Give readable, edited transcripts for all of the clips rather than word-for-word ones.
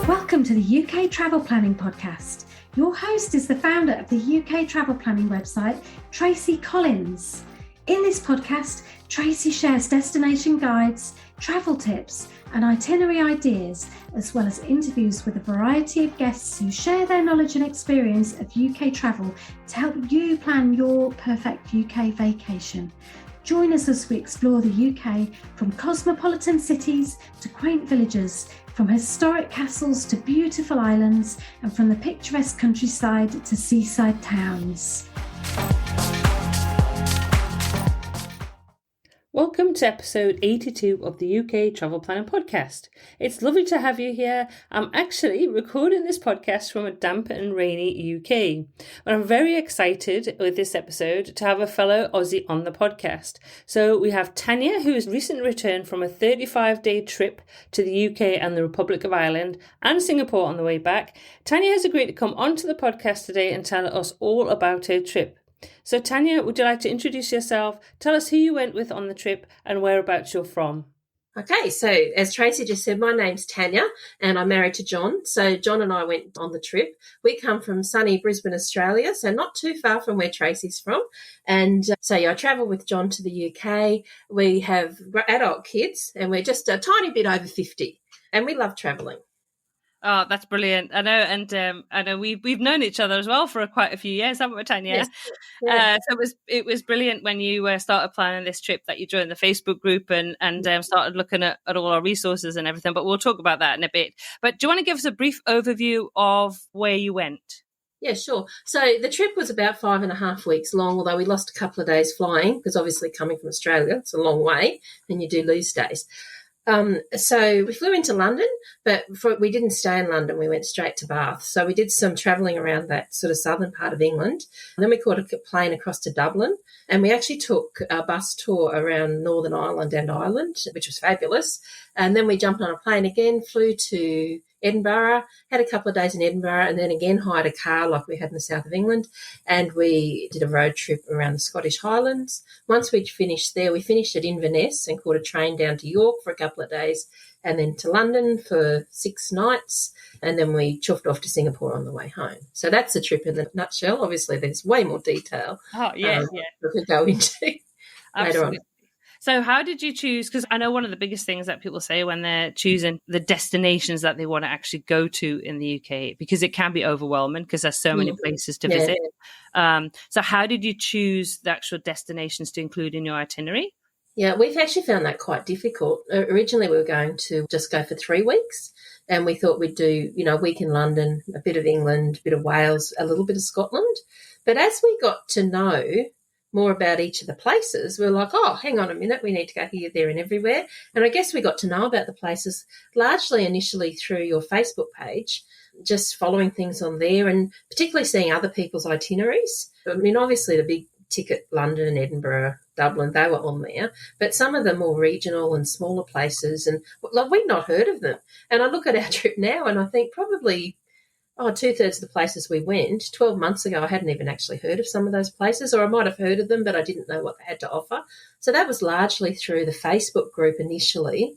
Welcome to the UK Travel Planning Podcast. Your host is the founder of the UK Travel Planning website, Tracy Collins. In this podcast, Tracy shares destination guides, travel tips, and itinerary ideas, as well as interviews with a variety of guests who share their knowledge and experience of UK travel to help you plan your perfect UK vacation. Join us as we explore the UK from cosmopolitan cities to quaint villages, from historic castles to beautiful islands, and from the picturesque countryside to seaside towns. Welcome to episode 82 of the UK Travel Planning Podcast. It's lovely to have you here. I'm actually recording this podcast from a damp and rainy UK. But I'm very excited with this episode to have a fellow Aussie on the podcast. So we have Tanya, who has recently returned from a 35-day trip to the UK and the Republic of Ireland and Singapore on the way back. Tanya has agreed to come onto the podcast today and tell us all about her trip. So Tanya, would you like to introduce yourself? Tell us who you went with on the trip and whereabouts you're from. Okay, so as Tracy just said, my name's Tanya and I'm married to John. So John and I went on the trip. We come from sunny Brisbane, Australia, so not too far from where Tracy's from. And I travel with John to the UK. We have adult kids and we're just a tiny bit over 50 and we love travelling. Oh, that's brilliant. I know, and I know we've known each other as well for quite a few years, haven't we, Tanya? Yes. Yeah. So it was brilliant when you started planning this trip that you joined the Facebook group and started looking at all our resources and everything, but we'll talk about that in a bit. But do you want to give us a brief overview of where you went? Yeah, sure. So the trip was about 5.5 weeks long, although we lost a couple of days flying because obviously coming from Australia, it's a long way and you do lose days. So we flew into London, but we didn't stay in London. We went straight to Bath. So we did some travelling around that sort of southern part of England. And then we caught a plane across to Dublin, and we actually took a bus tour around Northern Ireland and Ireland, which was fabulous. And then we jumped on a plane again, flew to Edinburgh, had a couple of days in Edinburgh, and then again hired a car like we had in the south of England, and we did a road trip around the Scottish Highlands. Once we'd finished there, we finished at Inverness and caught a train down to York for a couple of days, and then to London for 6 nights, and then we chuffed off to Singapore on the way home. So that's the trip in a nutshell. Obviously, there's way more detail. Oh, yeah. We could go into later on. So how did you choose? Because I know one of the biggest things that people say when they're choosing the destinations that they want to actually go to in the UK, because it can be overwhelming because there's so many places to visit. So how did you choose the actual destinations to include in your itinerary? Yeah, we've actually found that quite difficult. Originally, we were going to just go for 3 weeks, and we thought we'd do, a week in London, a bit of England, a bit of Wales, a little bit of Scotland. But as we got to know more about each of the places, we were like, oh, hang on a minute, we need to go here, there and everywhere. And I guess we got to know about the places largely initially through your Facebook page, just following things on there and particularly seeing other people's itineraries. I mean, obviously the big ticket, London, Edinburgh, Dublin, they were on there, but some of the more regional and smaller places, and like we'd not heard of them. And I look at our trip now and I think probably 2/3 of the places we went, 12 months ago, I hadn't even actually heard of some of those places, or I might have heard of them, but I didn't know what they had to offer. So that was largely through the Facebook group initially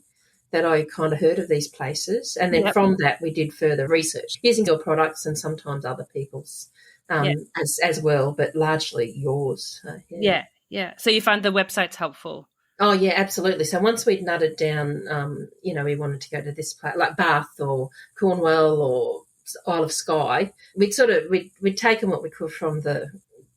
that I kind of heard of these places. And then from that, we did further research using your products and sometimes other people's as well, but largely yours. Yeah. So you found the websites helpful? Oh, yeah, absolutely. So once we'd nutted down, we wanted to go to this place, like Bath or Cornwall or Isle of Skye, we'd taken what we could from the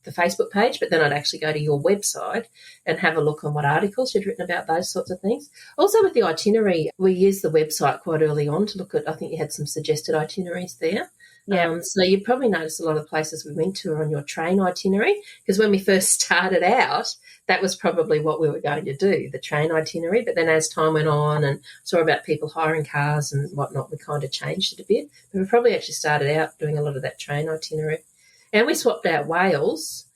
Facebook page, but then I'd actually go to your website and have a look on what articles you'd written about those sorts of things. Also with the itinerary, we used the website quite early on to look at, I think you had some suggested itineraries there. Yeah. So you probably noticed a lot of the places we went to are on your train itinerary, because when we first started out, that was probably what we were going to do, the train itinerary. But then as time went on and saw about people hiring cars and whatnot, we kind of changed it a bit. But we probably actually started out doing a lot of that train itinerary. And we swapped out Wales.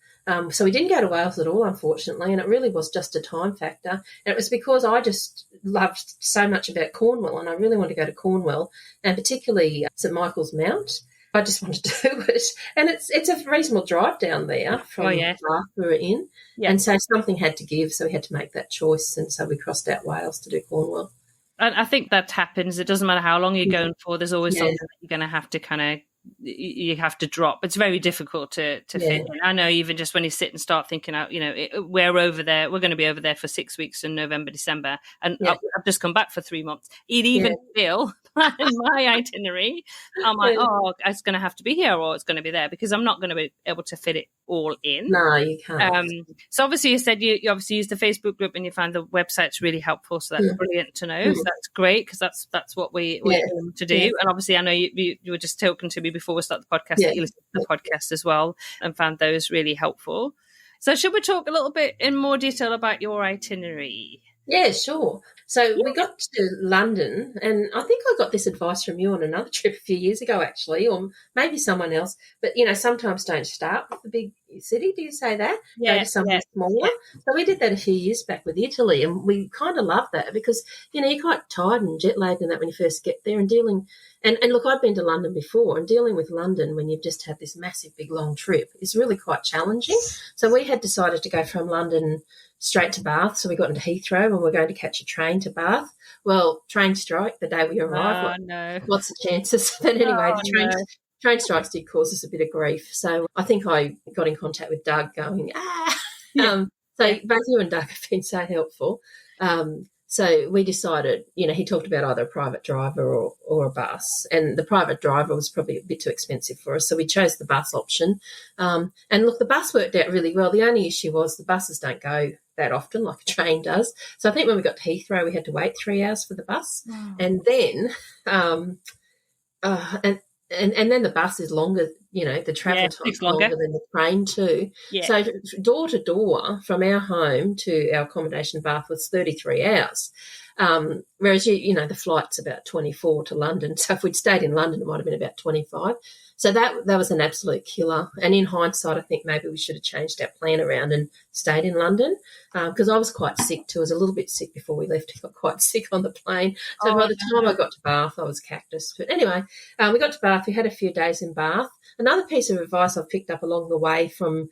So we didn't go to Wales at all, unfortunately, and it really was just a time factor. And it was because I just loved so much about Cornwall, and I really wanted to go to Cornwall, and particularly St Michael's Mount. I just wanted to do it. And it's a reasonable drive down there from Bath we were in. Yeah. And so something had to give, so we had to make that choice. And so we crossed out Wales to do Cornwall. And I think that happens. It doesn't matter how long you're going for. There's always something that you're going to have to you have to drop. It's very difficult to fit in. I know, even just when you sit and start thinking out, we're over there. We're going to be over there for 6 weeks in November, December. And I've just come back for 3 months. It even still, in my itinerary, I'm like, it's going to have to be here or it's going to be there, because I'm not going to be able to fit it all in. No, you can't. So obviously you said you obviously used the Facebook group and you found the website's really helpful. So that's brilliant to know. So that's great, because that's what we aim to do. And obviously I know you were just talking to me before we start the podcast that you listened to the podcast as well and found those really helpful. So should we talk a little bit in more detail about your itinerary? Yeah, sure. So we got to London, and I think I got this advice from you on another trip a few years ago, actually, or maybe someone else. But, sometimes don't start with the big city. Do you say that? Yeah. Go to somewhere smaller. Yeah. So we did that a few years back with Italy, and we kind of loved that because, you're quite tired and jet lagged and that when you first get there and dealing. And look, I've been to London before, and dealing with London when you've just had this massive, big, long trip is really quite challenging. So we had decided to go from London straight to Bath. So we got into Heathrow and we're going to catch a train to Bath. Well, train strike the day we arrived. No. What's the chances? But anyway, train strikes did cause us a bit of grief. So I think I got in contact with Doug going, So both you and Doug have been so helpful. So we decided, he talked about either a private driver or a bus, and the private driver was probably a bit too expensive for us, so we chose the bus option. And look, the bus worked out really well. The only issue was the buses don't go that often like a train does. So I think when we got to Heathrow, we had to wait 3 hours for the bus. Wow. And then and then the bus is longer, the travel time is longer than the train too. Yeah. So door to door from our home to our accommodation Bath was 33 hours. Whereas, the flight's about 24 to London. So if we'd stayed in London, it might have been about 25. So that was an absolute killer. And in hindsight, I think maybe we should have changed our plan around and stayed in London, because I was quite sick too. I was a little bit sick before we left. I got quite sick on the plane. So by the time I got to Bath, I was cactus. But anyway, we got to Bath. We had a few days in Bath. Another piece of advice I've picked up along the way from,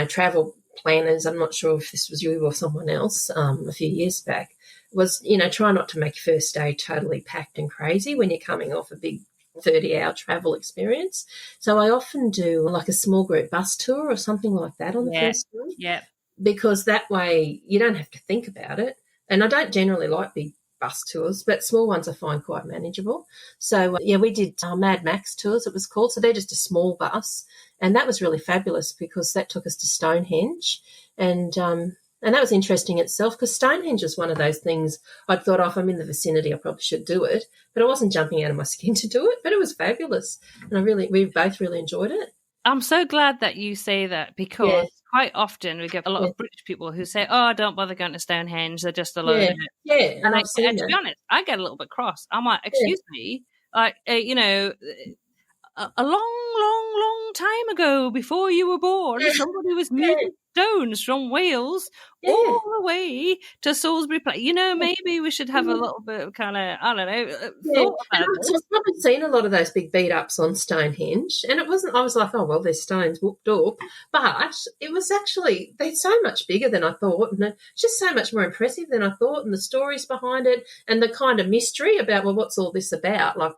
travel planners, I'm not sure if this was you or someone else a few years back, was, try not to make your first day totally packed and crazy when you're coming off a big 30-hour travel experience. So I often do like a small group bus tour or something like that on the first day. Yeah. Because that way you don't have to think about it. And I don't generally like big bus tours, but small ones I find quite manageable. So, we did Mad Max tours, it was called. So they're just a small bus. And that was really fabulous because that took us to Stonehenge. And that was interesting itself, because Stonehenge is one of those things I thought, if I'm in the vicinity, I probably should do it. But I wasn't jumping out of my skin to do it, but it was fabulous. And we both really enjoyed it. I'm so glad that you say that, because quite often we get a lot of British people who say, don't bother going to Stonehenge, they're just alone in it. Yeah, and to be honest, I get a little bit cross. I'm like, excuse me, like, a long time ago, before you were born, somebody was moving stones from Wales all the way to Salisbury Plain. Maybe we should have a little bit of kind of, I don't know, thought about it. I've probably seen a lot of those big beat-ups on Stonehenge, and it wasn't, I was like, there's stones whooped up. But it was actually, they're so much bigger than I thought, and it's just so much more impressive than I thought, and the stories behind it, and the kind of mystery about, what's all this about? Like,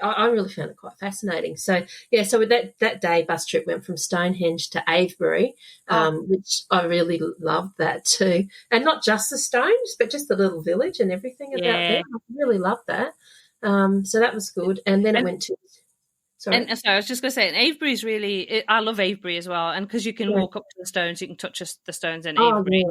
I really found it quite fascinating. So, so with that day bus trip went from Stonehenge to Avebury, which I really loved that too. And not just the stones, but just the little village and everything about there. I really loved that. So that was good. And then it went to... Sorry. And so I was just going to say, and Avebury's really... I love Avebury as well, and because you can walk up to the stones, you can touch the stones in Avebury.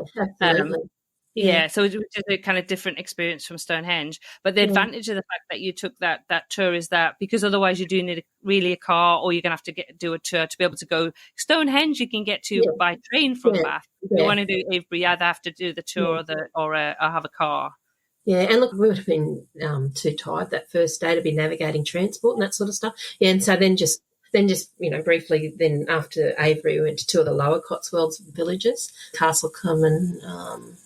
Yeah, absolutely. So it's a kind of different experience from Stonehenge. But the advantage of the fact that you took that tour is that, because otherwise you do need a car, or you're going to have to do a tour to be able to go. Stonehenge you can get to by train from Bath. If you want to do Avebury, you either have to do the tour or have a car. Yeah, and look, we would have been too tired that first day to be navigating transport and that sort of stuff. Yeah, and so then just briefly, then after Avebury, we went to two of the lower Cotswolds villages, Castlecombe and...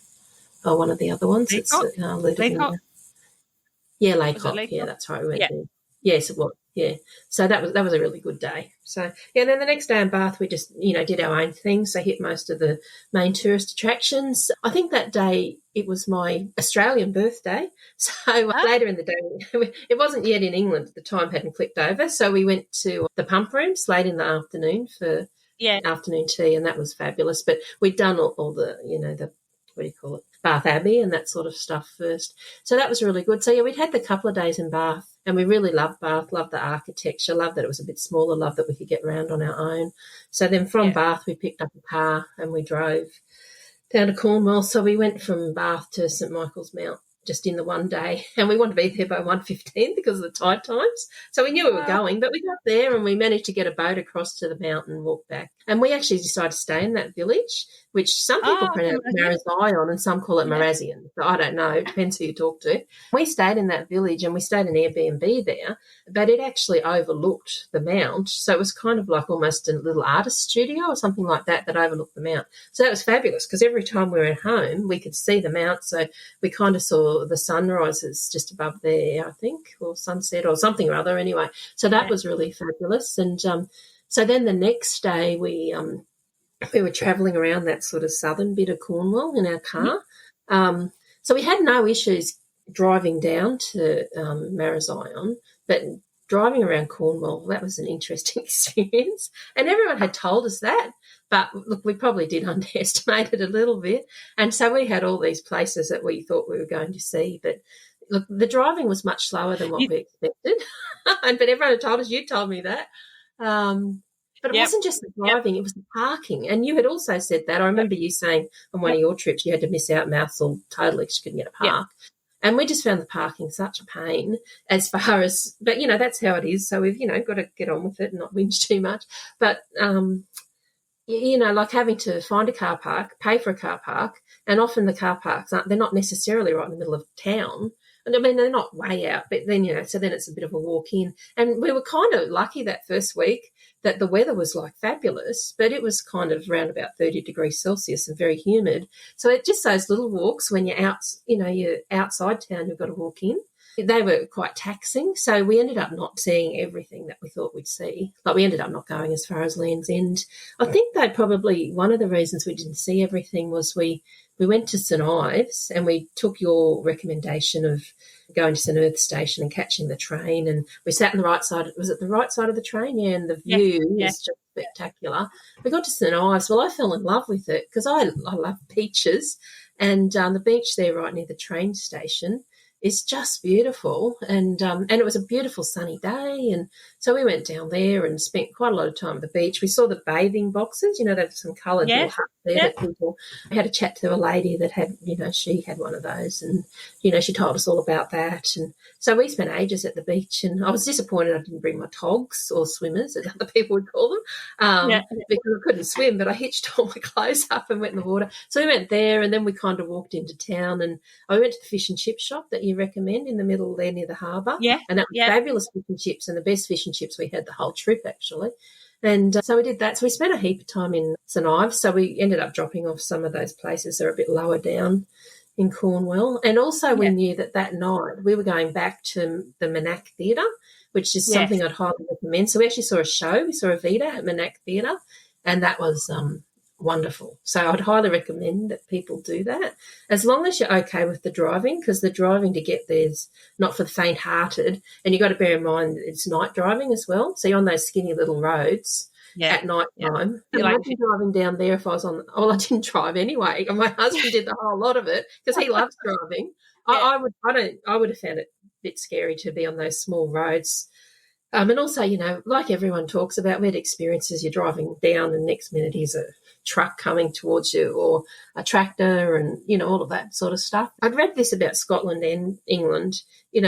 one of the other ones. Laycock? Laycock. Yeah, Laycock. Laycock? Yeah, that's right. We went there. Yes, it was. Yeah. So that was a really good day. So, yeah, then the next day in Bath, we just, did our own thing. So hit most of the main tourist attractions. I think that day it was my Australian birthday. So later in the day, it wasn't yet in England at the time, hadn't clicked over. So we went to the pump rooms late in the afternoon for afternoon tea, and that was fabulous. But we'd done all the, the, what do you call it, Bath Abbey and that sort of stuff first. So that was really good. So, yeah, we'd had the couple of days in Bath, and we really loved Bath, loved the architecture, loved that it was a bit smaller, loved that we could get around on our own. So then from Bath, we picked up a car and we drove down to Cornwall. So we went from Bath to St Michael's Mount just in the one day, and we wanted to be there by 1:15 because of the tide times. So we knew we were going, but we got there and we managed to get a boat across to the mountain and walk back. And we actually decided to stay in that village, which some people pronounce Marazion and some call it Marazion. So I don't know. It depends who you talk to. We stayed in that village and we stayed in Airbnb there, but it actually overlooked the mount. So it was kind of like almost a little artist studio or something like that overlooked the mount. So that was fabulous because every time we were at home, we could see the mount. So we kind of saw the sunrises just above there, I think, or sunset or something or other anyway. So that was really fabulous. And so then the next day we were travelling around that sort of southern bit of Cornwall in our car. So we had no issues driving down to Marazion, but driving around Cornwall, that was an interesting experience. And everyone had told us that. But, look, we probably did underestimate it a little bit. And so we had all these places that we thought we were going to see. But, look, the driving was much slower than what we expected. But everyone had told us, you told me that. But it wasn't just the driving, it was the parking. And you had also said that. I remember you saying on one of your trips you had to miss out Mouthall totally because you couldn't get a park. And we just found the parking such a pain as far as, but, that's how it is. So we've, got to get on with it and not whinge too much. But, like having to find a car park, pay for a car park, and often the car parks they're not necessarily right in the middle of town. And I mean, they're not way out, but then, so then it's a bit of a walk in. And we were kind of lucky that first week that the weather was like fabulous, but it was kind of around about 30 degrees Celsius and very humid. So it just those little walks when you're out, you're outside town, you've got to walk in. They were quite taxing, so we ended up not seeing everything that we thought we'd see. Like we ended up not going as far as Land's End. I think one of the reasons we didn't see everything was we went to St Ives and we took your recommendation of going to St Ives station and catching the train, and we sat on the right side. Was it the right side of the train? Yeah, and the view is just spectacular. We got to St Ives. Well, I fell in love with it because I love beaches, and the beach there right near the train station is just beautiful, and it was a beautiful sunny day, and so we went down there and spent quite a lot of time at the beach. We saw the bathing boxes, there's some coloured little huts there that people. We had a chat to a lady that had, she had one of those, and she told us all about that, and so we spent ages at the beach. And I was disappointed I didn't bring my togs or swimmers, as other people would call them, because I couldn't swim. But I hitched all my clothes up and went in the water. So we went there, and then we kind of walked into town, and I went to the fish and chip shop that you recommend in the middle there near the harbour. And that was fabulous fish and chips, and the best fish and chips we had the whole trip actually. And so we did that. So we spent a heap of time in St Ives. So we ended up dropping off some of those places that are a bit lower down in Cornwall. And also we knew that night we were going back to the Manac Theatre, which is something I'd highly recommend. So we actually saw a show. We saw a Vita at Manac Theatre, and that was wonderful. So I'd highly recommend that people do that, as long as you're okay with the driving, because the driving to get there's not for the faint-hearted, and you've got to bear in mind it's night driving as well. So you're on those skinny little roads at night time. Yeah. Imagine driving down there if I was on – well, I didn't drive anyway, and my husband did the whole lot of it because he loves driving. I would have found it a bit scary to be on those small roads. And also, like everyone talks about, we had experiences, you're driving down and next minute here's a truck coming towards you or a tractor and, all of that sort of stuff. I'd read this about Scotland and England,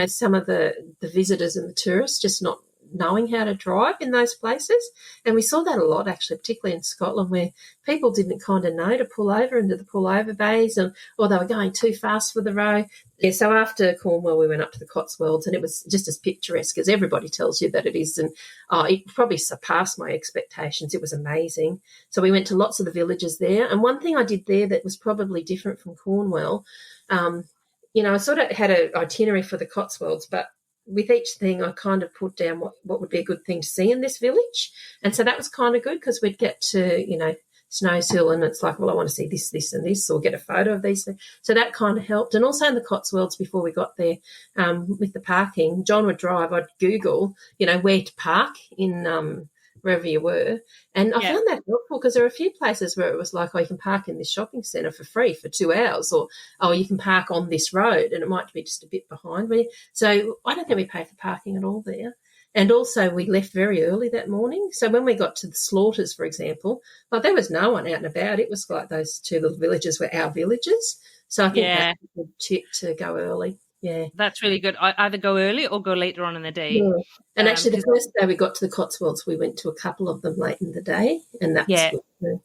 some of the visitors and the tourists just not knowing how to drive in those places. And we saw that a lot, actually, particularly in Scotland, where people didn't kind of know to pull over into the pull-over bays, or they were going too fast for the road. Yeah, so after Cornwall, we went up to the Cotswolds, and it was just as picturesque as everybody tells you that it is. And it probably surpassed my expectations. It was amazing. So we went to lots of the villages there. And one thing I did there that was probably different from Cornwall, I sort of had an itinerary for the Cotswolds, but with each thing I kind of put down what would be a good thing to see in this village. And so that was kind of good because we'd get to, Snows Hill and it's like, well, I want to see this, this and this, or get a photo of these things. So that kind of helped. And also in the Cotswolds before we got there, with the parking, John would drive, I'd Google, where to park in wherever you were. And I found that helpful because there are a few places where it was like, oh, you can park in this shopping centre for free for 2 hours, or, oh, you can park on this road, and it might be just a bit behind me. So I don't think we pay for parking at all there. And also we left very early that morning. So when we got to the Slaughters, for example, there was no one out and about. It was like those two little villages were our villages. So I think that's a good tip to go early. Yeah. That's really good. Either go early or go later on in the day. Yeah. And actually the first day we got to the Cotswolds, we went to a couple of them late in the day, and that's good too.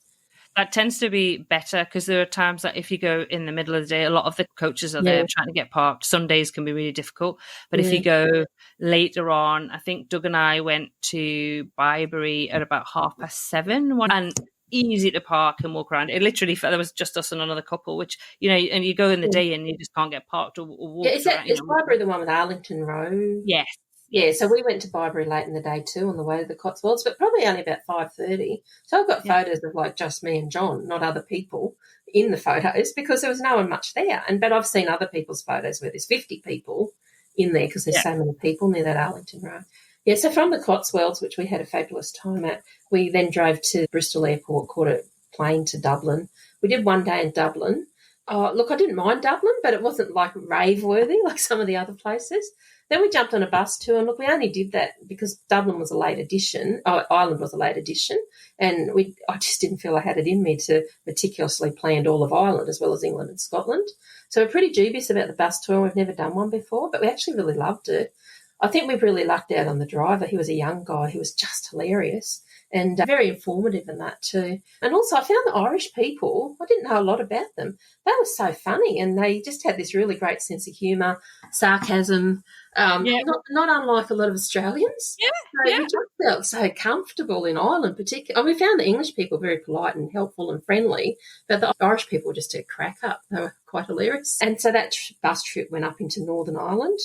That tends to be better because there are times that if you go in the middle of the day, a lot of the coaches are there trying to get parked. Sundays can be really difficult. But if you go later on, I think Doug and I went to Byberry at about 7:30 and easy to park and walk around. It literally, there was just us and another couple, which, and you go in the day and you just can't get parked or walk around. Is Byberry the one with Arlington Road? Yes. Yeah, so we went to Byberry late in the day too on the way to the Cotswolds, but probably only about 5:30. So I've got photos of like just me and John, not other people in the photos because there was no one much there. But I've seen other people's photos where there's 50 people in there because there's so many people near that Arlington Road. Yeah, so from the Cotswolds, which we had a fabulous time at, we then drove to Bristol Airport, caught a plane to Dublin. We did 1 day in Dublin. Look, I didn't mind Dublin, but it wasn't like rave-worthy like some of the other places. Then we jumped on a bus tour, and look, we only did that because Dublin was a late addition, Ireland was a late addition, and I just didn't feel I had it in me to meticulously plan all of Ireland as well as England and Scotland. So we're pretty dubious about the bus tour. We've never done one before, but we actually really loved it. I think we've really lucked out on the driver. He was a young guy who was just hilarious and very informative in that too. And also I found the Irish people, I didn't know a lot about them. They were so funny and they just had this really great sense of humour, sarcasm, not unlike a lot of Australians. We just felt so comfortable in Ireland particularly. We found the English people very polite and helpful and friendly, but the Irish people just did crack up. They were quite hilarious. And so that bus trip went up into Northern Ireland,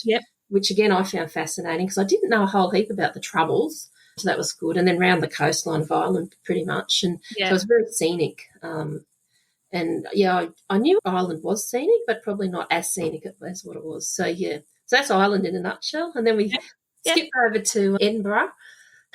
which again I found fascinating because I didn't know a whole heap about the Troubles. So that was good. And then round the coastline of Ireland pretty much. And so it was very scenic. I knew Ireland was scenic, but probably not as scenic as what it was. So, so that's Ireland in a nutshell. And then we skipped over to Edinburgh,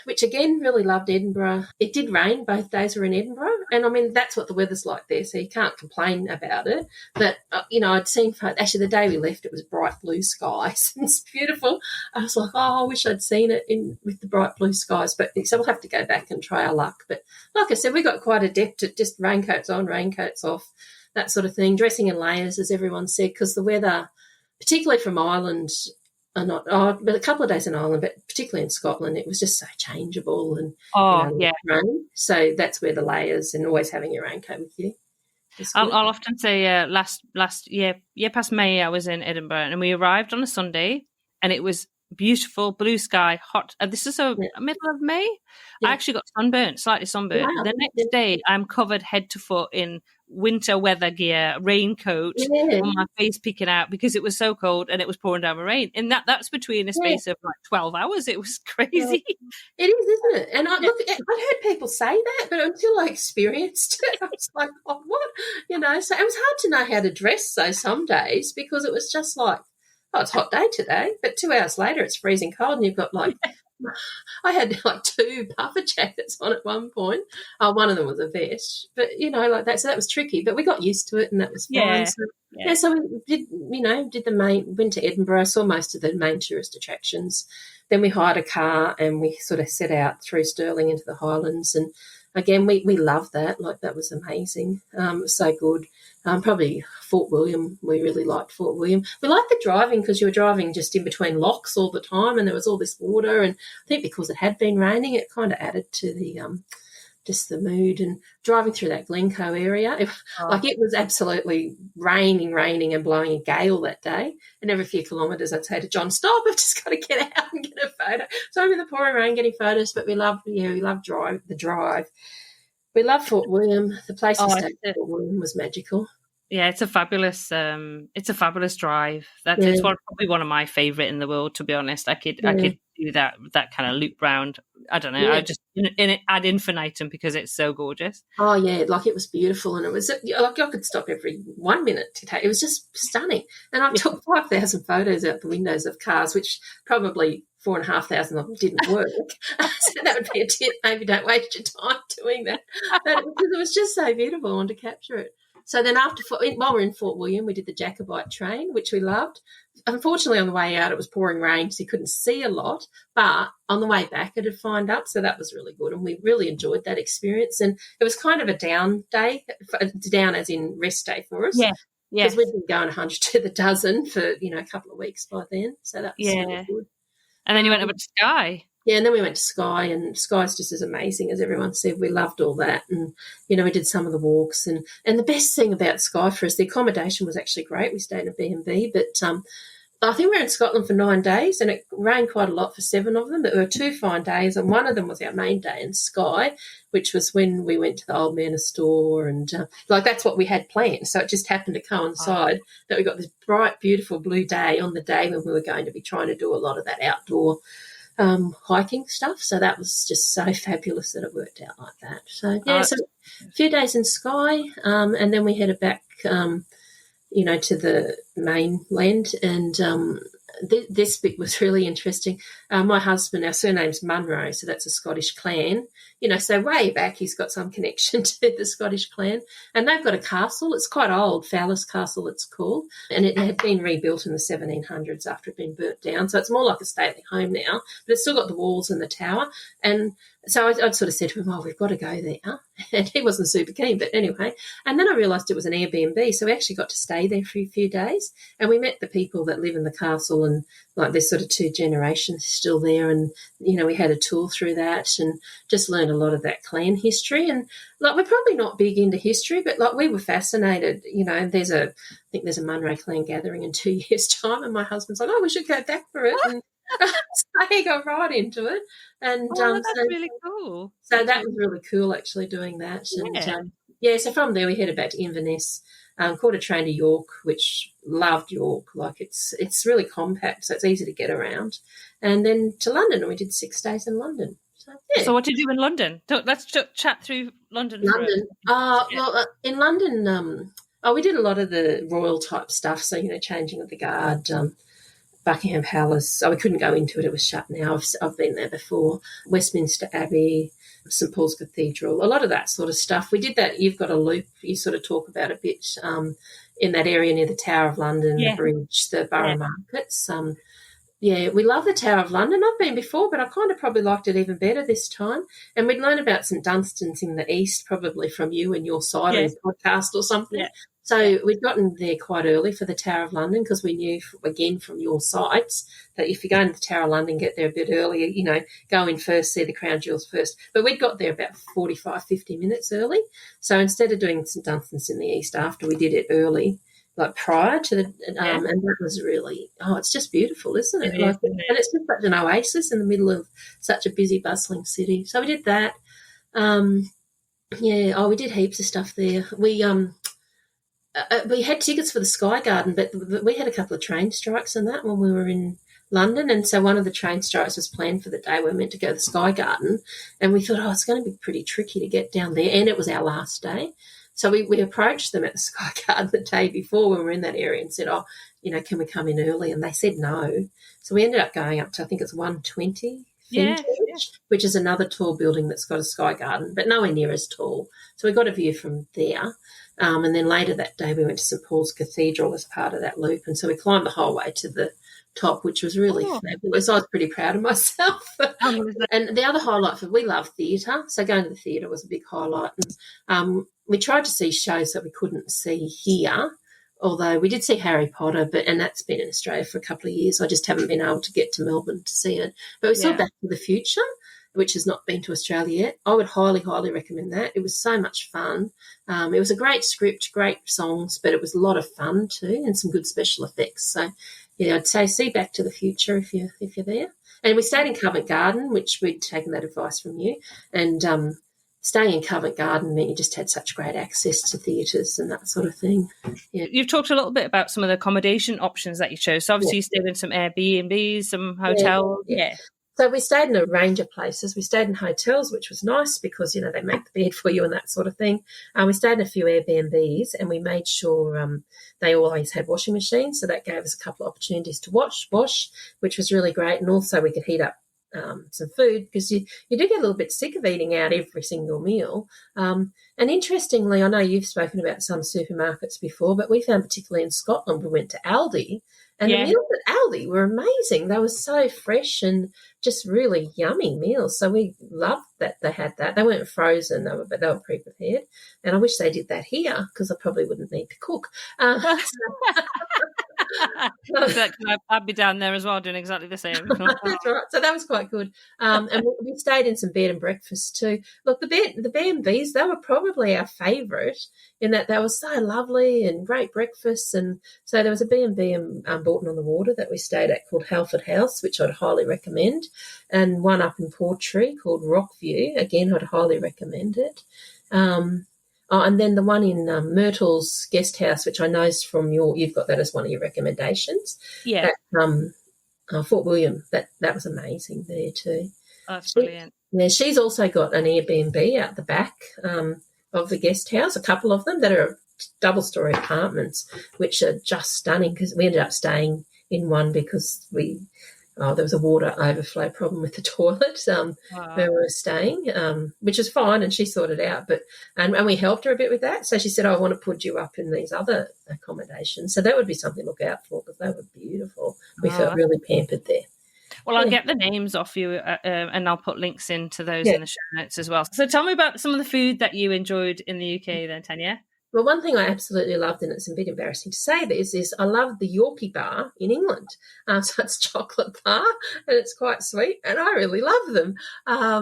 which again really loved Edinburgh. It did rain both days we were in Edinburgh. And, I mean, that's what the weather's like there, so you can't complain about it. But, I'd seen actually the day we left it was bright blue skies. It's beautiful. I was like, I wish I'd seen it with the bright blue skies. But so we'll have to go back and try our luck. But like I said, we got quite adept at just raincoats on, raincoats off, that sort of thing, dressing in layers, as everyone said, because the weather, particularly from Ireland, but a couple of days in Ireland, but particularly in Scotland, it was just so changeable and rain. So that's where the layers and always having your raincoat with you. I'll often say last year past May, I was in Edinburgh and we arrived on a Sunday and it was beautiful, blue sky, hot. This is middle of May. I actually got slightly sunburnt. Wow. The next day, I'm covered head to foot in winter weather gear, raincoat, on my face peeking out because it was so cold and it was pouring down with rain. And that's between a space of like 12 hours. It was crazy. It is, isn't it? And I've heard people say that, but until I experienced it, I was like, oh, what? So it was hard to know how to dress some days because it was just like, oh, it's a hot day today, but 2 hours later it's freezing cold and you've got like I had like 2 puffer jackets on at one point. One of them was a vest, but like that. So that was tricky, but we got used to it, and that was fine. So we did went to Edinburgh, saw most of the main tourist attractions. Then we hired a car and we sort of set out through Stirling into the Highlands, and again we loved that. Like that was amazing. It was so good. Probably Fort William. We really liked Fort William. We liked the driving because you were driving just in between locks all the time and there was all this water. And I think because it had been raining, it kind of added to the just the mood. And driving through that Glencoe area, it was absolutely raining and blowing a gale that day. And every few kilometres I'd say to John, stop, I've just got to get out and get a photo. So I'm in the pouring rain getting photos, but we loved the drive. We loved Fort William. The place we stayed at Fort William was magical. Yeah, it's a fabulous drive. That's Yeah, it's probably one of my favorite in the world, to be honest. I yeah, could do that kind of loop round. I don't know. I yeah. just in it ad infinitum because it's so gorgeous. Oh yeah, like it was beautiful, and it was like I could stop every 1 minute to take. It was just stunning, and I Yeah. took 5,000 photos out the windows of cars, which probably 4,500 of them didn't work. So that would be a tip. Maybe don't waste your time doing that. But it was just so beautiful, I wanted to capture it. So then while we were in Fort William, we did the Jacobite train, which we loved. Unfortunately, on the way out, it was pouring rain, so you couldn't see a lot. But on the way back, it had fined up, so that was really good, and we really enjoyed that experience. And it was kind of a down day, down as in rest day for us. Yeah. Because we'd been going 100 to the dozen for, a couple of weeks by then. So that was really good. And then you went over to Skye. Yeah, and then we went to Skye, and Skye's just as amazing as everyone said. We loved all that. And, we did some of the walks. And the best thing about Skye for us, the accommodation was actually great. We stayed in a B&B, but I think we were in Scotland for 9 days, and it rained quite a lot for 7 of them. But there were 2 fine days, and one of them was our main day in Skye, which was when we went to the Old Manor store, and that's what we had planned. So it just happened to coincide that we got this bright, beautiful blue day on the day when we were going to be trying to do a lot of that outdoor hiking stuff. So that was just so fabulous that it worked out like that. So so a few days in Skye, and then we headed back to the mainland, and this bit was really interesting. My husband, our surname's Munro, so that's a Scottish clan. So way back he's got some connection to the Scottish clan, and they've got a castle. It's quite old, Fowler's Castle it's called, and it had been rebuilt in the 1700s after it had been burnt down. So it's more like a stately home now, but it's still got the walls and the tower. And so I'd sort of said to him, we've got to go there. And he wasn't super keen, but anyway. And then I realised it was an Airbnb, so we actually got to stay there for a few days. And we met the people that live in the castle, and there's sort of 2 generations still there. And, we had a tour through that and just learned a lot of that clan history. And, we're probably not big into history, but, we were fascinated. I think there's a Munro clan gathering in 2 years' time, and my husband's like, we should go back for it. And so he got right into it. And that's really cool. So that was really cool, actually, doing that. Yeah. And so from there we headed back to Inverness, caught a train to York, which loved York. It's really compact, so it's easy to get around. And then to London, and we did 6 days in London. So what did you do in London? Let's chat through London. In London, we did a lot of the royal type stuff. So, changing of the guard, Buckingham Palace. We couldn't go into it. It was shut now. I've been there before. Westminster Abbey, St Paul's Cathedral, a lot of that sort of stuff. We did that. You've got a loop. You sort of talk about a bit in that area near the Tower of London, the bridge, the borough markets. We love the Tower of London. I've been before, but I kind of probably liked it even better this time. And we'd learn about St Dunstan's in the east, probably from you and your side on a podcast or something. Yeah. So we'd gotten there quite early for the Tower of London because we knew, again, from your sites that if you go into the Tower of London, get there a bit earlier, go in first, see the crown jewels first. But we'd got there about 45, 50 minutes early. So instead of doing St Dunstan's in the east after, we did it early, prior to the and that was really, it's just beautiful, isn't it? And it's just such an oasis in the middle of such a busy, bustling city. So we did that. We did heaps of stuff there. We had tickets for the Sky Garden, but we had a couple of train strikes and that when we were in London, and so one of the train strikes was planned for the day we were meant to go to the Sky Garden, and we thought, it's going to be pretty tricky to get down there, and it was our last day. So we approached them at the Sky Garden the day before when we were in that area and said, can we come in early? And they said no. So we ended up going up to, I think it's 120 which is another tall building that's got a Sky Garden, but nowhere near as tall. So we got a view from there. And then later that day we went to St Paul's Cathedral as part of that loop. And so we climbed the whole way to the top, which was really fabulous. I was pretty proud of myself. And the other highlight we love theatre, so going to the theatre was a big highlight. And we tried to see shows that we couldn't see here, although we did see Harry Potter, and that's been in Australia for a couple of years. I just haven't been able to get to Melbourne to see it. But we saw Back to the Future, which has not been to Australia yet. I would highly, highly recommend that. It was so much fun. It was a great script, great songs, but it was a lot of fun too, and some good special effects. So, I'd say see Back to the Future if you're there. And we stayed in Covent Garden, which we'd taken that advice from you, and staying in Covent Garden meant you just had such great access to theatres and that sort of thing. Yeah. You've talked a little bit about some of the accommodation options that you chose. So obviously you stayed in some Airbnbs, some hotels. Yeah. So we stayed in a range of places. We stayed in hotels, which was nice because, you know, they make the bed for you and that sort of thing. We stayed in a few Airbnbs, and we made sure they always had washing machines. So that gave us a couple of opportunities to wash, which was really great. And also we could heat up some food, because you do get a little bit sick of eating out every single meal. And interestingly, I know you've spoken about some supermarkets before, but we found particularly in Scotland, we went to Aldi, and the meals at Aldi were amazing. They were so fresh and just really yummy meals. So we loved that they had that. They weren't frozen, but they were pre-prepared. And I wish they did that here, because I probably wouldn't need to cook. I'd be down there as well doing exactly the same. That's right. So that was quite good. And we stayed in some bed and breakfast too. Look, the B&Bs, they were probably our favourite, in that they were so lovely and great breakfasts. And so there was a B&B in Bolton on the Water that we stayed at called Halford House, which I'd highly recommend, and one up in Portree called Rockview. Again, I'd highly recommend it. And then the one in Myrtle's Guest House, which I know is from you've got that as one of your recommendations. Yeah. At, Fort William, that was amazing there too. Oh, that's brilliant. She's also got an Airbnb out the back of the guest house, a couple of them that are double-storey apartments, which are just stunning, because we ended up staying in one because there was a water overflow problem with the toilet where we were staying, which is fine, and she sorted out. And we helped her a bit with that. So she said, I want to put you up in these other accommodations. So that would be something to look out for, because they were beautiful. We felt really pampered there. Well, I'll get the names off you and I'll put links into those in the show notes as well. So tell me about some of the food that you enjoyed in the UK then, Tanya. Well, one thing I absolutely loved, and it's a bit embarrassing to say this, is I love the Yorkie bar in England. So it's chocolate bar, and it's quite sweet, and I really love them. I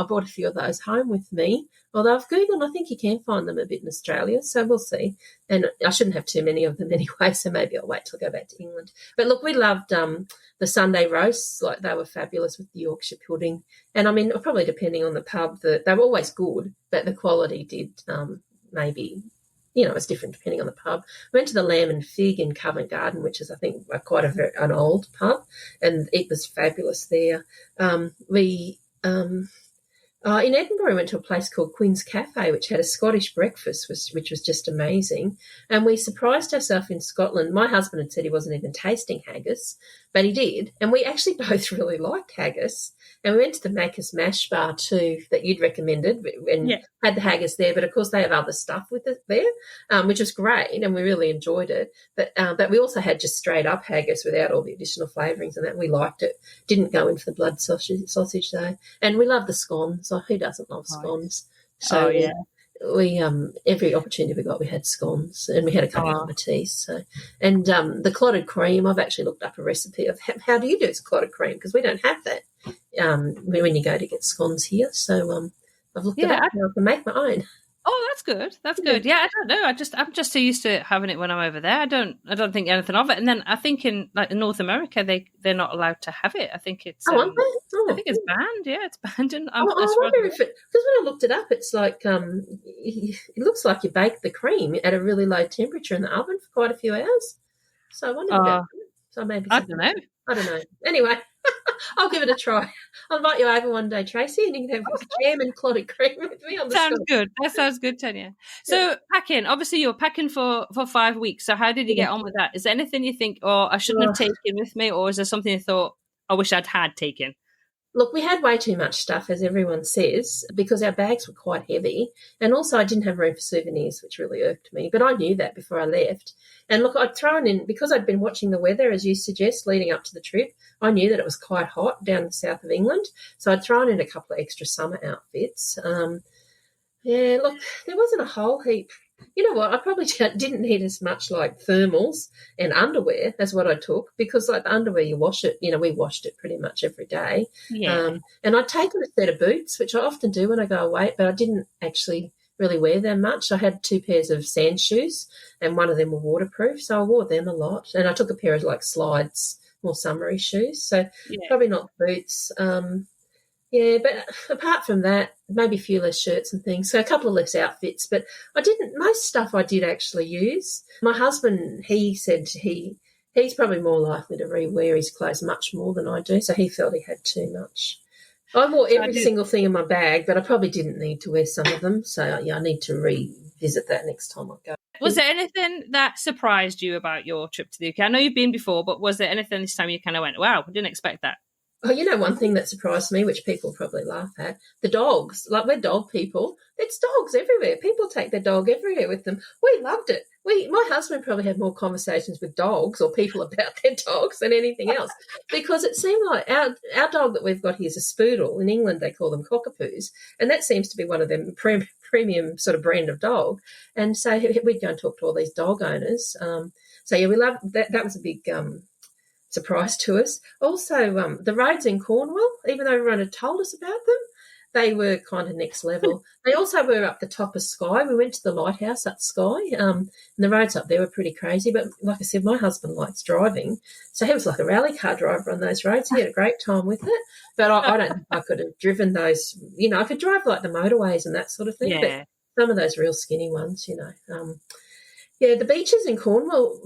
brought a few of those home with me. Although I've Googled, I think you can find them a bit in Australia, so we'll see. And I shouldn't have too many of them anyway, so maybe I'll wait till I go back to England. But look, we loved the Sunday roasts. Like, they were fabulous with the Yorkshire pudding. And, I mean, probably depending on the pub, they were always good, but the quality did maybe, it's different depending on the pub. We went to the Lamb and Fig in Covent Garden, which is, I think, quite an old pub, and it was fabulous there. In Edinburgh, we went to a place called Quinn's Cafe, which had a Scottish breakfast, which was just amazing. And we surprised ourselves in Scotland. My husband had said he wasn't even tasting haggis, but he did. And we actually both really liked haggis. And we went to the Macca's Mash Bar too, that you'd recommended, and had the haggis there. But, of course, they have other stuff with it there, which was great, and we really enjoyed it. But we also had just straight-up haggis without all the additional flavourings and that. We liked it. Didn't go in for the blood sausage though. And we love the scones. So who doesn't love scones? So, we every opportunity we got, we had scones, and we had a couple of teas. So, and the clotted cream, I've actually looked up a recipe of how do you do clotted cream, because we don't have that when you go to get scones here. So I've looked it up, and I can make my own. Oh, that's good. That's good. Yeah, I don't know. I'm just so used to having it when I'm over there. I don't think anything of it. And then I think in North America they're not allowed to have it. I think it's I think it's banned. Yeah, it's banned. And I wonder if because when I looked it up, it's like it looks like you bake the cream at a really low temperature in the oven for quite a few hours. So I wonder about that. So maybe I don't know. Anyway. I'll give it a try. I'll invite you over one day, Tracy, and you can have jam and clotted cream with me on the Sounds good. That sounds good, Tanya. So packing, obviously you were packing for 5 weeks. So how did you get on with that? Is there anything you think, I shouldn't have taken with me, or is there something you thought, I wish I'd had taken? Look, we had way too much stuff, as everyone says, because our bags were quite heavy, and also I didn't have room for souvenirs, which really irked me. But I knew that before I left. And look, I'd thrown in, because I'd been watching the weather, as you suggest, leading up to the trip, I knew that it was quite hot down the south of England, so I'd thrown in a couple of extra summer outfits. Look, there wasn't a whole heap. You know what, I probably didn't need as much like thermals and underwear as what I took, because like the underwear, you wash it, we washed it pretty much every day. Yeah. And I'd taken a set of boots, which I often do when I go away, but I didn't actually really wear them much. I had 2 pairs of sand shoes, and one of them were waterproof, so I wore them a lot. And I took a pair of like slides, more summery shoes, so probably not boots. Yeah, but apart from that, maybe a few less shirts and things. So a couple of less outfits. But most stuff I did actually use. My husband, he said he's probably more likely to rewear his clothes much more than I do. So he felt he had too much. I wore every single thing in my bag, but I probably didn't need to wear some of them. So, yeah, I need to revisit that next time I go. Was there anything that surprised you about your trip to the UK? I know you've been before, but was there anything this time you kind of went, wow, I didn't expect that? Oh, one thing that surprised me, which people probably laugh at, the dogs. Like, we're dog people. It's dogs everywhere. People take their dog everywhere with them. We loved it. My husband probably had more conversations with dogs or people about their dogs than anything else, because it seemed like our dog that we've got here is a spoodle. In England, they call them cockapoos, and that seems to be one of them premium sort of brand of dog. And so we'd go and talk to all these dog owners. We loved that. That was a big surprise to us. Also, the roads in Cornwall, even though everyone had told us about them, they were kind of next level. They also were up the top of Skye. We went to the lighthouse up Skye, and the roads up there were pretty crazy. But like I said, my husband likes driving, so he was like a rally car driver on those roads. He had a great time with it. But I don't think I could have driven those. I could drive like the motorways and that sort of thing, but some of those real skinny ones, Yeah, the beaches in Cornwall,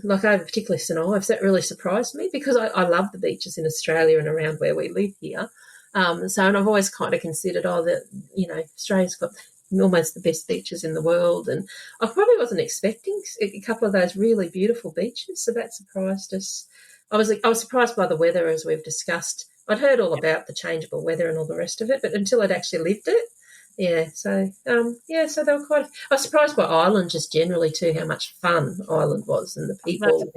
like over particularly St Ives, that really surprised me, because I love the beaches in Australia and around where we live here. And I've always kind of considered, Australia's got almost the best beaches in the world, and I probably wasn't expecting a couple of those really beautiful beaches, so that surprised us. I was surprised by the weather, as we've discussed. I'd heard all about the changeable weather and all the rest of it, but until I'd actually lived it. Yeah, so they were quite. I was surprised by Ireland just generally too, how much fun Ireland was, and the people,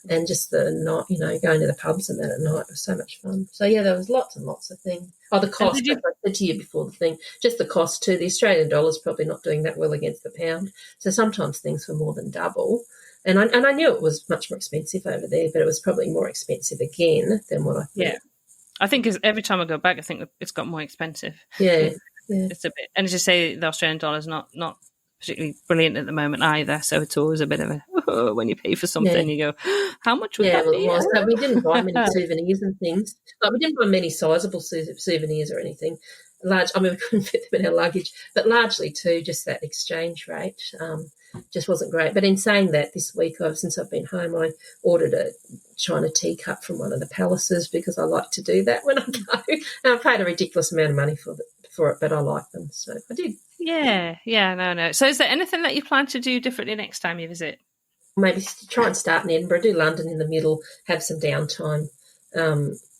and just the night, going to the pubs and that at night was so much fun. So yeah, there was lots and lots of things. Oh, the cost! I said to you before the thing, just the cost too. The Australian dollar's probably not doing that well against the pound, so sometimes things were more than double. And I knew it was much more expensive over there, but it was probably more expensive again than what I thought. Yeah, I think every time I go back, I think it's got more expensive. Yeah. Yeah. It's a bit, and as you say, the Australian dollar is not particularly brilliant at the moment either. So it's always a bit of a when you pay for something, you go, how much would that be? It was. So we didn't buy many souvenirs and things. Like, we didn't buy many sizable souvenirs or anything. We couldn't fit them in our luggage, but largely too, just that exchange rate just wasn't great. But in saying that, this week, since I've been home, I ordered a China teacup from one of the palaces, because I like to do that when I go. And I paid a ridiculous amount of money for it, but I like them, so I did. Yeah, no. So is there anything that you plan to do differently next time you visit? Maybe try and start in Edinburgh, do London in the middle, have some downtime,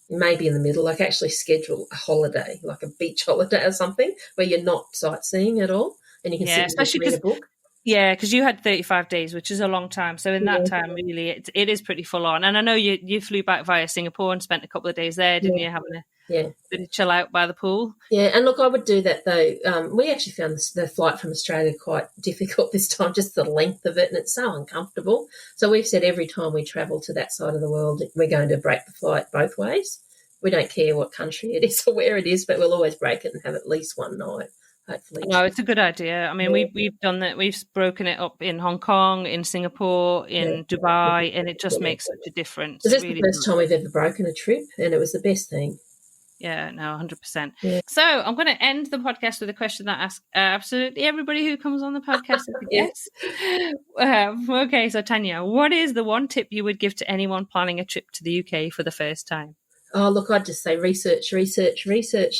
maybe in the middle, like actually schedule a holiday, like a beach holiday or something, where you're not sightseeing at all, and you can sit and read a book. Yeah, because you had 35 days, which is a long time. So in that time, really, it is pretty full on. And I know you flew back via Singapore and spent a couple of days there, didn't you, having a bit of chill out by the pool? Yeah, and look, I would do that though. We actually found the flight from Australia quite difficult this time, just the length of it, and it's so uncomfortable. So we've said every time we travel to that side of the world, we're going to break the flight both ways. We don't care what country it is or where it is, but we'll always break it and have at least one night. Hopefully. No, it's a good idea. I mean, we've done that. We've broken it up in Hong Kong, in Singapore, in Dubai, and it just makes such a difference. This is the first time we've ever broken a trip, and it was the best thing. Yeah, no, 100%. Yeah. So I'm going to end the podcast with a question that I ask absolutely everybody who comes on the podcast. Yes. Okay, so Tanya, what is the one tip you would give to anyone planning a trip to the UK for the first time? Oh, look, I'd just say research.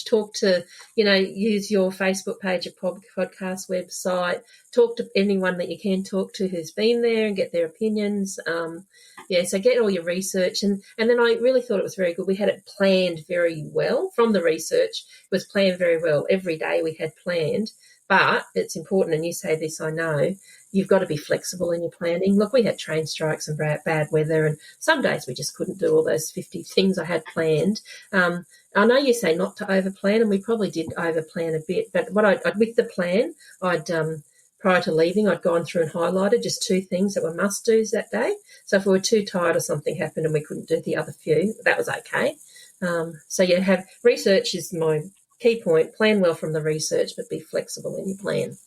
Talk to, use your Facebook page, your podcast website. Talk to anyone that you can talk to who's been there and get their opinions. So get all your research. And then I really thought it was very good. We had it planned very well from the research. It was planned very well. Every day we had planned. But it's important, and you say this, I know, you've got to be flexible in your planning. Look, we had train strikes and bad weather, and some days we just couldn't do all those 50 things I had planned. I know you say not to overplan, and we probably did overplan a bit, but with the plan, prior to leaving, I'd gone through and highlighted just 2 things that were must-dos that day. So if we were too tired or something happened and we couldn't do the other few, that was okay. Have research is my key point. Plan well from the research, but be flexible in your plan.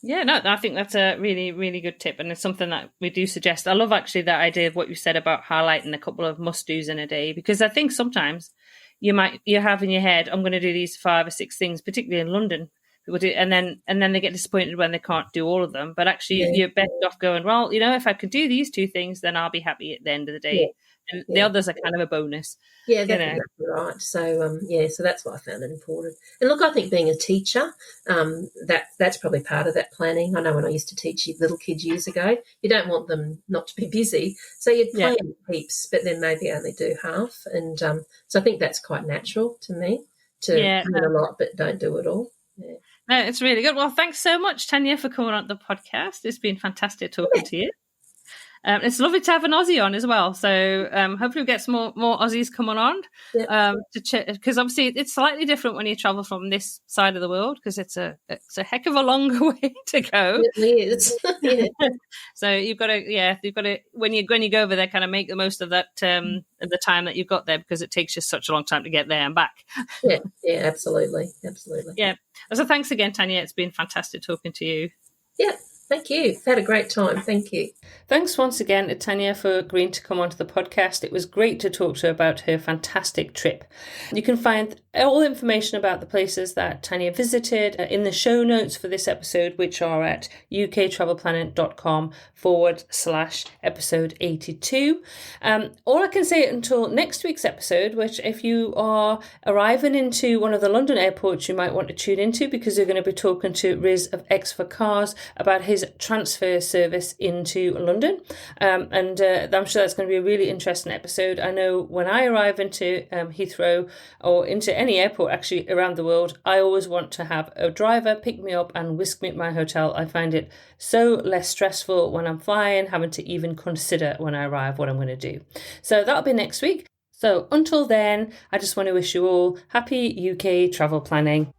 Yeah, no, I think that's a really, really good tip, and it's something that we do suggest. I love actually that idea of what you said about highlighting a couple of must-dos in a day, because I think sometimes, you have in your head, I'm going to do these 5 or 6 things, particularly in London. People do, and then they get disappointed when they can't do all of them. But actually, you're better off going, well, if I could do these 2 things, then I'll be happy at the end of the day. And the others are kind of a bonus. Yeah, that's exactly right. So, so that's why I found it important. And look, I think being a teacher, that's probably part of that planning. I know when I used to teach little kids years ago, you don't want them not to be busy. So you'd plan heaps, but then maybe only do half. And so I think that's quite natural to me, to plan a lot but don't do it all. Yeah. No, it's really good. Well, thanks so much, Tanya, for coming on the podcast. It's been fantastic talking to you. It's lovely to have an Aussie on as well. So hopefully we'll get some more Aussies coming on. Because obviously it's slightly different when you travel from this side of the world, because it's a heck of a longer way to go. It really is. So you've got to when you go over there, kind of make the most of that the time that you've got there, because it takes you such a long time to get there and back. Yeah, absolutely. Yeah. So thanks again, Tanya. It's been fantastic talking to you. Yeah. Thank you. I've had a great time. Thank you. Thanks once again to Tanya for agreeing to come onto the podcast. It was great to talk to her about her fantastic trip. You can find all information about the places that Tanya visited in the show notes for this episode, which are at uktravelplanning.com/episode 82. All I can say until next week's episode, which if you are arriving into one of the London airports, you might want to tune into, because you're going to be talking to Riz of X for Cars about his transfer service into London. I'm sure that's going to be a really interesting episode. I know when I arrive into Heathrow, or into any airport actually around the world, I always want to have a driver pick me up and whisk me to my hotel. I find it so less stressful when I'm flying, having to even consider when I arrive what I'm going to do. So that'll be next week. So until then, I just want to wish you all happy UK travel planning.